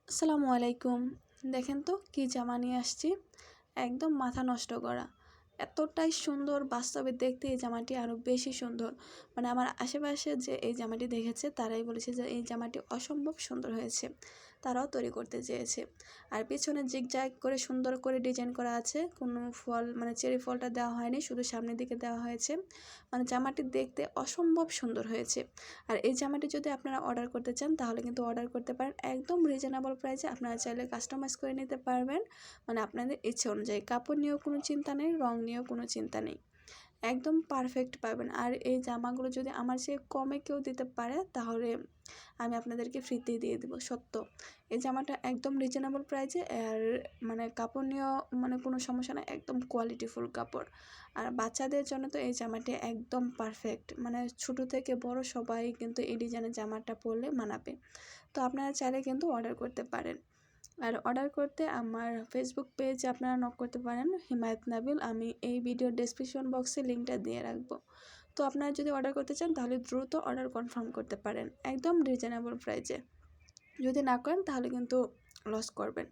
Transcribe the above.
আসসালামু আলাইকুম। দেখেন তো কি জামা নিয়ে আসছি, একদম মাথা নষ্ট করা। এতটাই সুন্দর, বাস্তবে দেখতে এই জামাটি আরও বেশি সুন্দর। মানে আমার আশেপাশে যে এই জামাটি দেখেছে তারাই বলেছে যে এই জামাটি অসম্ভব সুন্দর হয়েছে, তারাও তৈরি করতে চেয়েছে। আর পিছনে জিগজ্যাগ করে সুন্দর করে ডিজাইন করা আছে, কোনো ফল মানে চেরি ফলটা দেওয়া হয়নি, শুধু সামনের দিকে দেওয়া হয়েছে। মানে জামাটি দেখতে অসম্ভব সুন্দর হয়েছে। আর এই জামাটি যদি আপনারা অর্ডার করতে চান তাহলে কিন্তু অর্ডার করতে পারেন, একদম রিজনেবল প্রাইসে। আপনারা চাইলে কাস্টমাইজ করে নিতে পারবেন, মানে আপনাদের ইচ্ছে অনুযায়ী। কাপড় নিয়েও কোনো চিন্তা নেই, রং নিয়েও কোনো চিন্তা নেই, একদম পারফেক্ট পাবেন। আর এই জামাগুলো যদি আমার চেয়ে কমে কেউ দিতে পারে তাহলে আমি আপনাদেরকে ফ্রিতেই দিয়ে দেবো, সত্য। এই জামাটা একদম রিজনেবল প্রাইসে, আর মানে কাপড় নিয়েও মানে কোনো সমস্যা না, একদম কোয়ালিটিফুল কাপড়। আর বাচ্চাদের জন্য তো এই জামাটি একদম পারফেক্ট, মানে ছোটো থেকে বড় সবাই কিন্তু এই ডিজাইনের জামাটা পরলে মানাবে। তো আপনারা চাইলে কিন্তু অর্ডার করতে পারেন। আর অর্ডার করতে আমার ফেসবুক পেজে আপনারা নক করতে পারেন, হিমায়ত নাবিল। আমি এই ভিডিও ডেসক্রিপশন বক্সে লিঙ্কটা দিয়ে রাখবো। তো আপনারা যদি অর্ডার করতে চান তাহলে দ্রুত অর্ডার কনফার্ম করতে পারেন, একদম রিজনেবল প্রাইসে। যদি না করেন তাহলে কিন্তু লস করবেন।